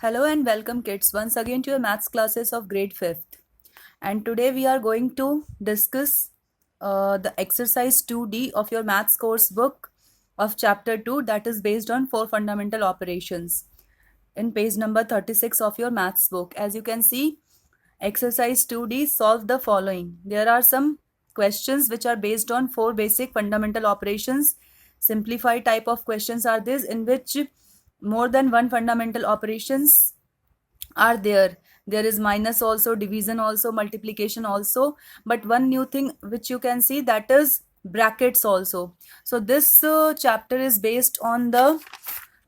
Hello and welcome kids once again to your maths classes of grade 5th. And today we are going to discuss the exercise 2D of your maths course book of chapter 2, that is based on 4 fundamental operations in page number 36 of your maths book. As you can see, exercise 2D, solve the following. There are some questions which are based on 4 basic fundamental operations. Simplified type of questions are these, in which more than one fundamental operations are there is minus also, division also, multiplication also, but one new thing which you can see, that is brackets also. So this chapter is based on the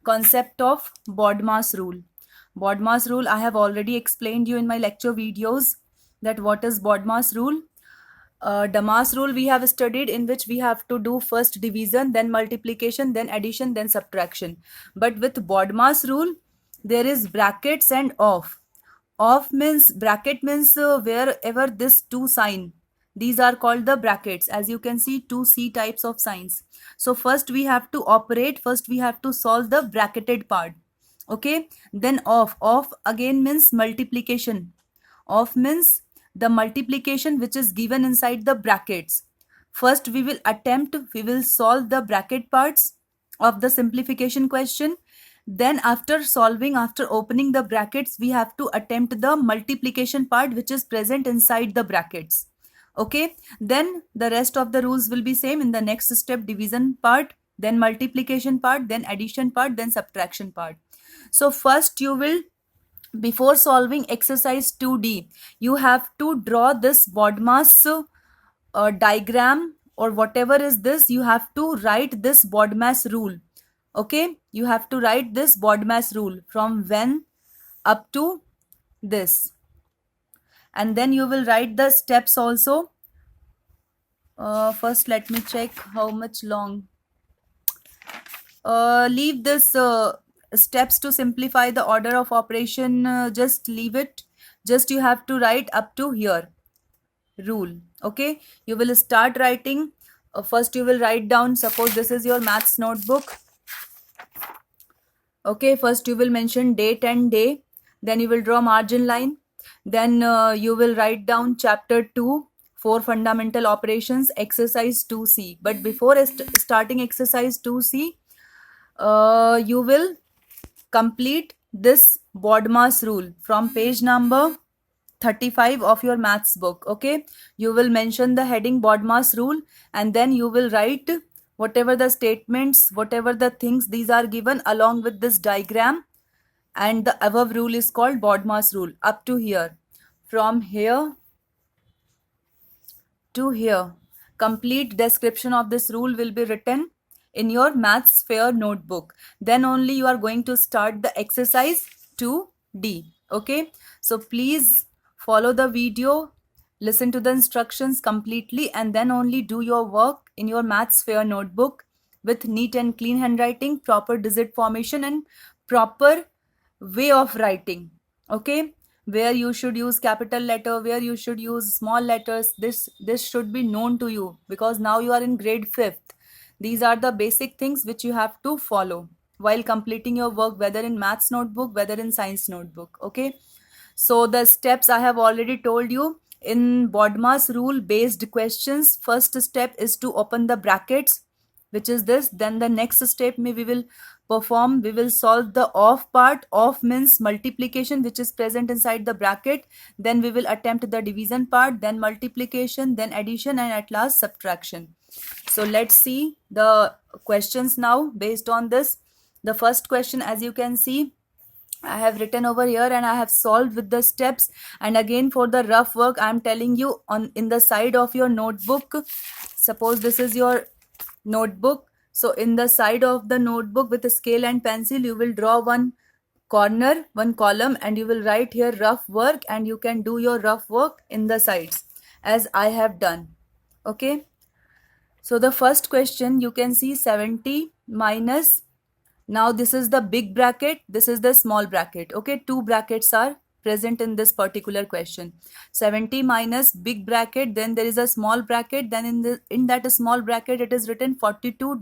concept of BODMAS rule. BODMAS rule I have already explained you in my lecture videos, that what is BODMAS rule. Damas rule we have studied, in which we have to do first division, then multiplication, then addition, then subtraction. But with BODMAS rule, there is brackets and off. Off means, bracket means wherever this two sign, these are called the brackets. As you can see, two C types of signs. So first we have to operate, first we have to solve the bracketed part. Okay, then off. Off again means multiplication. Off means the multiplication which is given inside the brackets. First we will solve the bracket parts of the simplification question. Then after solving, after opening the brackets, we have to attempt the multiplication part which is present inside the brackets. Okay, then the rest of the rules will be same in the next step: division part, then multiplication part, then addition part, then subtraction part. So first you will, before solving exercise 2D, you have to draw this BODMAS diagram, or whatever is this, you have to write this BODMAS rule. Okay, you have to write this BODMAS rule from when up to this, and then you will write the steps also. First let me check how much long. Leave this steps to simplify the order of operation, just leave it. Just you have to write up to here rule. Okay, you will start writing. First you will write down, suppose this is your maths notebook. Okay, first you will mention date and day, then you will draw margin line, then you will write down chapter 2, 4 fundamental operations, exercise 2C. But before starting exercise 2C, you will complete this BODMAS rule from page number 35 of your maths book. Okay, you will mention the heading BODMAS rule, and then you will write whatever the statements, whatever the things, these are given along with this diagram, and the above rule is called BODMAS rule. Up to here, from here to here, complete description of this rule will be written in your maths fair notebook. Then only you are going to start the exercise 2D. Okay, so please follow the video, listen to the instructions completely, and then only do your work in your maths fair notebook with neat and clean handwriting, proper digit formation, and proper way of writing. Okay, where you should use capital letter, where you should use small letters, this should be known to you, because now you are in grade 5th. These are the basic things which you have to follow while completing your work, whether in maths notebook, whether in science notebook. Okay, so the steps I have already told you. In BODMAS rule based questions, first step is to open the brackets, which is this. Then the next step we will solve the off part. Off means multiplication which is present inside the bracket. Then we will attempt the division part, then multiplication, then addition, and at last subtraction. So let's see the questions now based on this. The first question, as you can see, I have written over here and I have solved with the steps. And again, for the rough work, I am telling you, in the side of your notebook, suppose this is your notebook. So in the side of the notebook, with a scale and pencil, you will draw one corner, one column, and you will write here rough work, and you can do your rough work in the sides as I have done. Okay, so the first question, you can see 70 minus, now this is the big bracket, this is the small bracket. Okay, two brackets are present in this particular question. 70 minus big bracket, then there is a small bracket, then in that small bracket it is written 42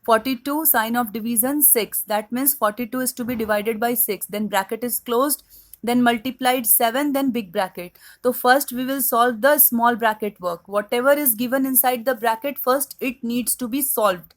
42 sign of division 6. That means 42 is to be divided by 6. Then bracket is closed. Then multiplied 7. Then big bracket. So first we will solve the small bracket work. Whatever is given inside the bracket, first it needs to be solved.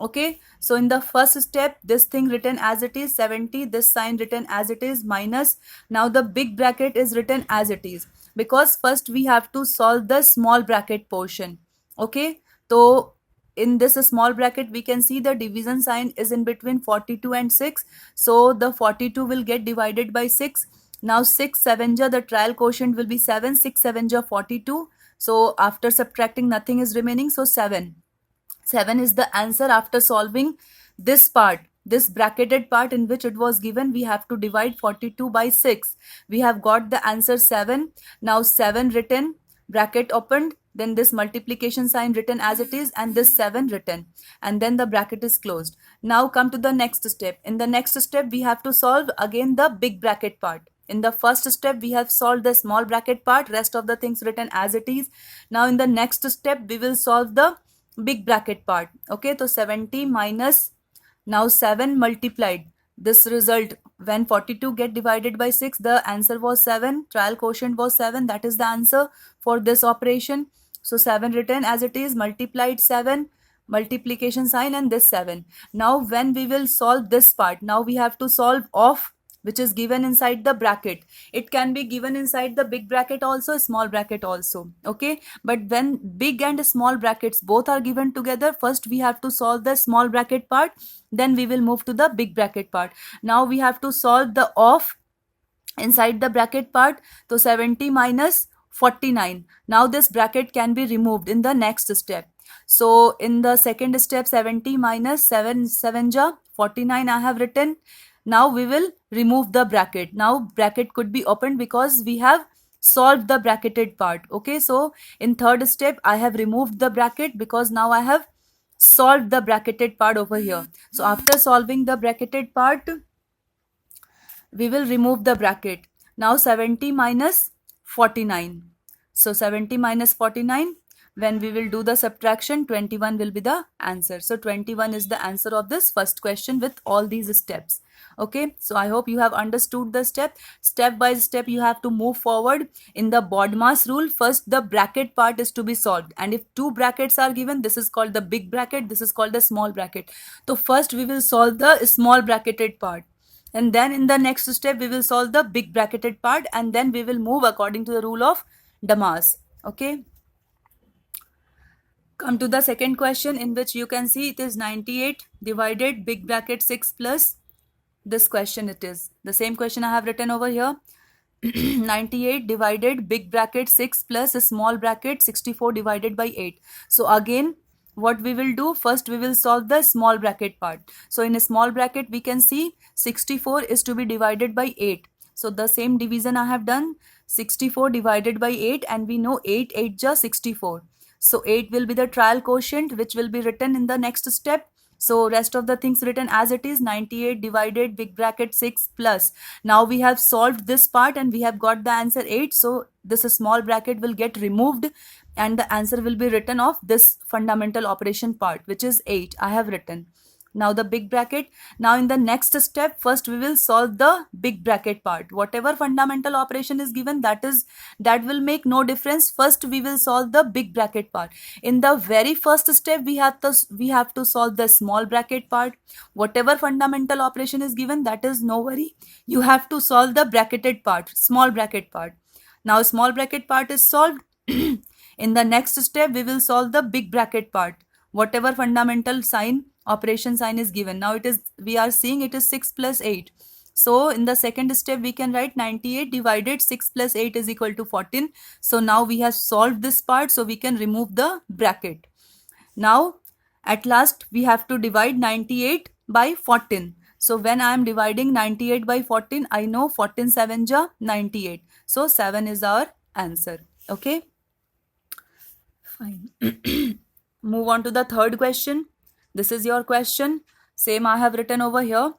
Okay, so in the first step, this thing written as it is 70, this sign written as it is minus. Now the big bracket is written as it is, because first we have to solve the small bracket portion. Okay, so in this small bracket we can see the division sign is in between 42 and 6. So the 42 will get divided by 6. Now 6 7 ja, the trial quotient will be 7. 6 7 ja 42. So after subtracting, nothing is remaining, so 7. 7 is the answer. After solving this part, this bracketed part in which it was given, we have to divide 42 by 6. We have got the answer 7. Now 7 written, bracket opened, then this multiplication sign written as it is, and this 7 written, and then the bracket is closed. Now come to the next step. In the next step we have to solve again the big bracket part. In the first step we have solved the small bracket part, rest of the things written as it is. Now in the next step we will solve the big bracket part. Okay, so 70 minus, now 7 multiplied, this result when 42 get divided by 6, the answer was 7. Trial quotient was 7. That is the answer for this operation. So 7 written as it is, multiplied 7, multiplication sign, and this 7. Now when we will solve this part, now we have to solve of which is given inside the bracket. It can be given inside the big bracket also, small bracket also. Okay, but when big and small brackets both are given together, first we have to solve the small bracket part, then we will move to the big bracket part. Now we have to solve the of inside the bracket part. So 70 minus 49. Now this bracket can be removed in the next step. So in the second step, 70 minus 7 7 ja 49 I have written. Now we will remove the bracket. Now bracket could be opened because we have solved the bracketed part. Okay, so in third step I have removed the bracket because now I have solved the bracketed part over here. So after solving the bracketed part, we will remove the bracket. Now 70 minus 49. So 70 minus 49, when we will do the subtraction, 21 will be the answer. So 21 is the answer of this first question with all these steps. Okay, so I hope you have understood the step by step. You have to move forward. In the BODMAS rule, first the bracket part is to be solved, and if two brackets are given, this is called the big bracket, this is called the small bracket. So first we will solve the small bracketed part, and then in the next step we will solve the big bracketed part, and then we will move according to the rule of Damas. Okay, come to the second question, in which you can see it is 98 divided big bracket 6 plus this question. It is the same question I have written over here. 98 divided big bracket 6 plus a small bracket 64 divided by 8. So again what we will do, first we will solve the small bracket part. So in a small bracket we can see 64 is to be divided by 8. So the same division I have done, 64 divided by 8, and we know 8 8 ja 64. So 8 will be the trial quotient which will be written in the next step. So rest of the things written as it is, 98 divided big bracket 6 plus. Now we have solved this part and we have got the answer 8. So this small bracket will get removed and the answer will be written of this fundamental operation part, which is 8 I have written. Now the big bracket. Now in the next step, first we will solve the big bracket part. Whatever fundamental operation is given, that will make no difference. First we will solve the big bracket part. In the very first step, we have to solve the small bracket part. Whatever fundamental operation is given, that is no worry. You have to solve the bracketed part, small bracket part. Now small bracket part is solved. In the next step, we will solve the big bracket part. Whatever fundamental operation sign is given. Now we are seeing it is 6 plus 8. So in the second step we can write 98 divided 6 plus 8 is equal to 14. So now we have solved this part, so we can remove the bracket. Now at last we have to divide 98 by 14. So when I am dividing 98 by 14, I know 14 7 ja 98. So 7 is our answer. Okay, fine. Move on to the third question. This is your question. Same I have written over here.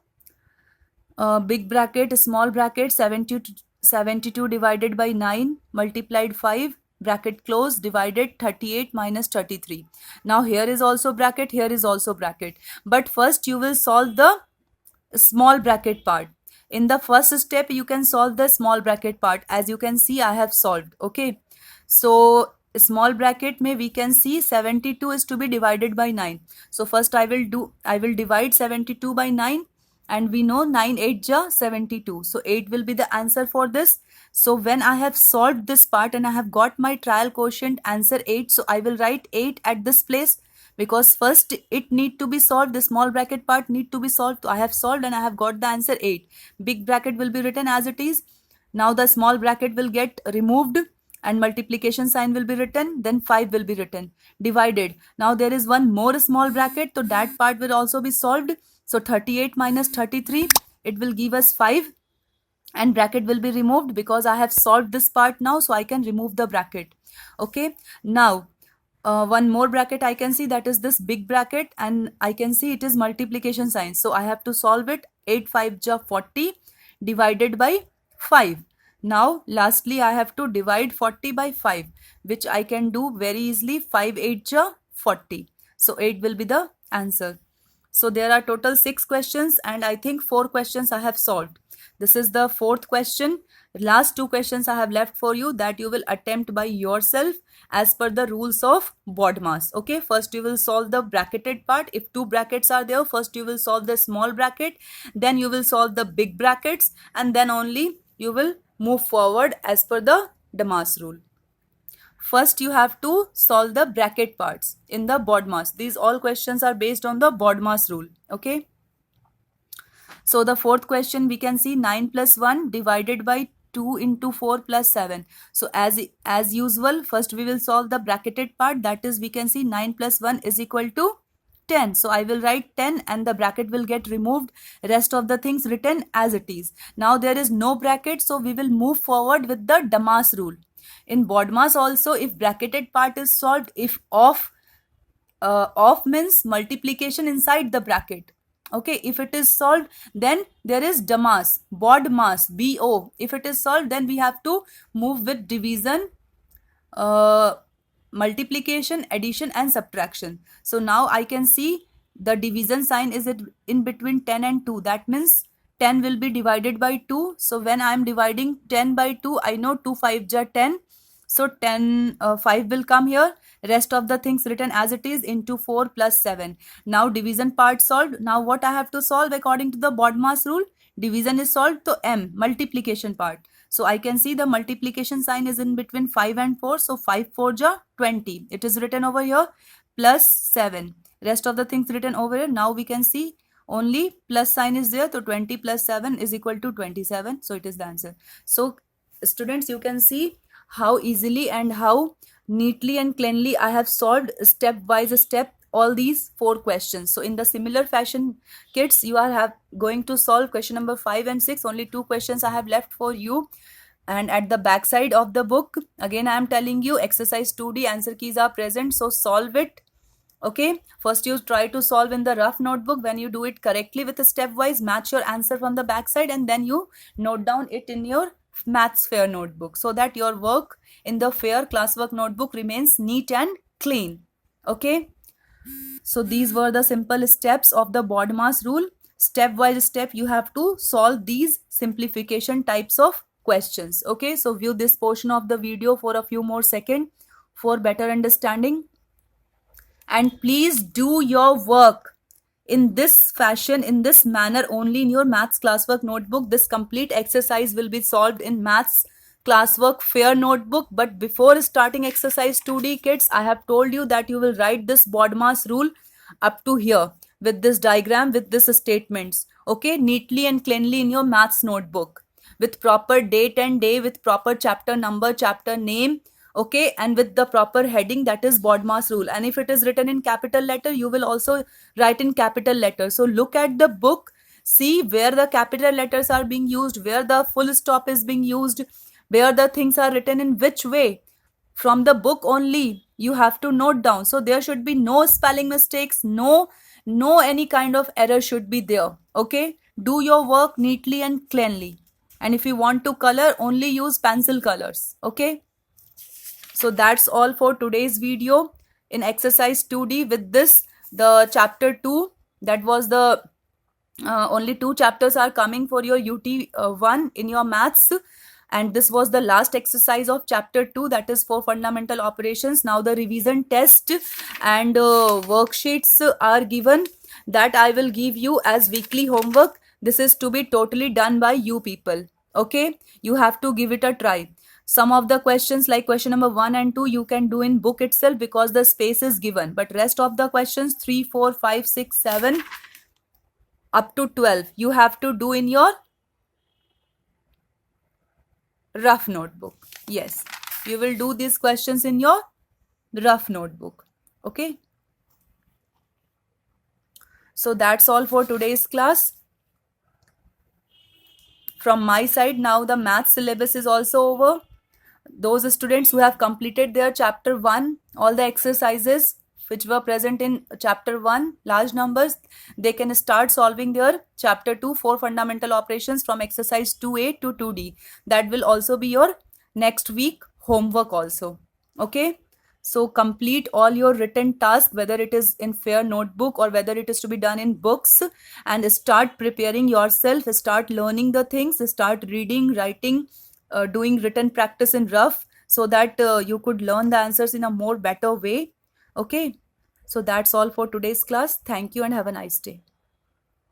Big bracket, small bracket, 72 divided by 9 multiplied 5. bracket close, divided 38 minus 33. Now here is also bracket, here is also bracket. But first you will solve the small bracket part. In the first step you can solve the small bracket part. As you can see, I have solved. Okay, so small bracket may we can see 72 is to be divided by 9. So first I will divide 72 by 9, and we know 9 8 ja 72, so 8 will be the answer for this. So when I have solved this part and I have got my trial quotient answer 8, so I will write 8 at this place, because first it need to be solved, the small bracket part need to be solved. So I have solved and I have got the answer 8. Big bracket will be written as it is. Now the small bracket will get removed and multiplication sign will be written, then 5 will be written, divided. Now there is one more small bracket, so that part will also be solved. So 38 minus 33, it will give us 5, and bracket will be removed because I have solved this part now, so I can remove the bracket. Okay, now one more bracket I can see, that is this big bracket, and I can see it is multiplication sign, so I have to solve it. 8 5 ja 40 divided by 5. Now lastly I have to divide 40 by 5, which I can do very easily. 5 8 ja 40, so 8 will be the answer. So there are total 6 questions, and I think 4 questions I have solved. This is the 4th question. Last 2 questions I have left for you, that you will attempt by yourself as per the rules of BODMAS. Okay, first you will solve the bracketed part. If 2 brackets are there, first you will solve the small bracket, then you will solve the big brackets, and then only you will move forward as per the DAMAS rule. First you have to solve the bracket parts in the BODMAS. These all questions are based on the BODMAS rule. Okay. So the 4th question we can see 9 plus 1 divided by 2 into 4 plus 7. So as usual, first we will solve the bracketed part, that is we can see 9 plus 1 is equal to 10. So I will write 10 and the bracket will get removed. Rest of the things written as it is. Now there is no bracket, so we will move forward with the DAMAS rule. In BODMAS also, if bracketed part is solved, if off means multiplication inside the bracket. Okay, if it is solved, then there is DAMAS, BODMAS, BO. If it is solved, then we have to move with division, multiplication, addition and subtraction. So now I can see the division sign is in between 10 and 2. That means 10 will be divided by 2. So when I am dividing 10 by 2, I know 2 5 ja 10. So 5 will come here. Rest of the things written as it is into 4 plus 7. Now division part solved. Now what I have to solve according to the BODMAS rule? Division is solved, so M, multiplication part. So I can see the multiplication sign is in between 5 and 4. So 5 4 ja 20. It is written over here, plus 7. Rest of the things written over here. Now we can see only plus sign is there. So 20 plus 7 is equal to 27. So it is the answer. So students, you can see how easily and how neatly and cleanly I have solved step by step all these 4 questions. So in the similar fashion, kids, you are going to solve question number 5 and 6. Only 2 questions I have left for you. And at the back side of the book, again I am telling you, exercise 2D answer keys are present. So solve it. Okay, first you try to solve in the rough notebook. When you do it correctly with a stepwise, match your answer from the back side, and then you note down it in your maths fair notebook, so that your work in the fair classwork notebook remains neat and clean. Okay, so these were the simple steps of the BODMAS rule. Step by step you have to solve these simplification types of questions. Okay, so view this portion of the video for a few more seconds for better understanding. And please do your work in this fashion, in this manner only in your maths classwork notebook. This complete exercise will be solved in maths classwork fair notebook. But before starting exercise 2D, kids, I have told you that you will write this BODMAS rule up to here with this diagram, with this statements. Okay, neatly and cleanly in your maths notebook with proper date and day, with proper chapter number, chapter name. Okay, and with the proper heading, that is BODMAS rule. And if it is written in capital letter, you will also write in capital letter. So look at the book, see where the capital letters are being used, where the full stop is being used, where the things are written in which way. From the book only you have to note down. So there should be no spelling mistakes, no any kind of error should be there. Okay, do your work neatly and cleanly. And if you want to color, only use pencil colors. Okay. So that's all for today's video in exercise 2D. With this, the chapter 2, that was the only 2 chapters are coming for your UT 1 in your maths, and this was the last exercise of chapter 2, that is for fundamental operations. Now the revision test and worksheets are given, that I will give you as weekly homework. This is to be totally done by you people. Okay, you have to give it a try. Some of the questions, like question number 1 and 2, you can do in book itself because the space is given, but rest of the questions 3, 4, 5, 6, 7 up to 12 you have to do in your rough notebook. Yes, you will do these questions in your rough notebook. Okay, so that's all for today's class from my side. Now the math syllabus is also over. Those students who have completed their chapter 1, all the exercises which were present in chapter 1, large numbers, they can start solving their chapter 2 for fundamental operations from exercise 2A to 2D. That will also be your next week homework also. Okay, so complete all your written task, whether it is in fair notebook or whether it is to be done in books, and start preparing yourself, start learning the things, start reading, writing, doing written practice in rough, so that you could learn the answers in a more better way. Okay, so that's all for today's class. Thank you and have a nice day.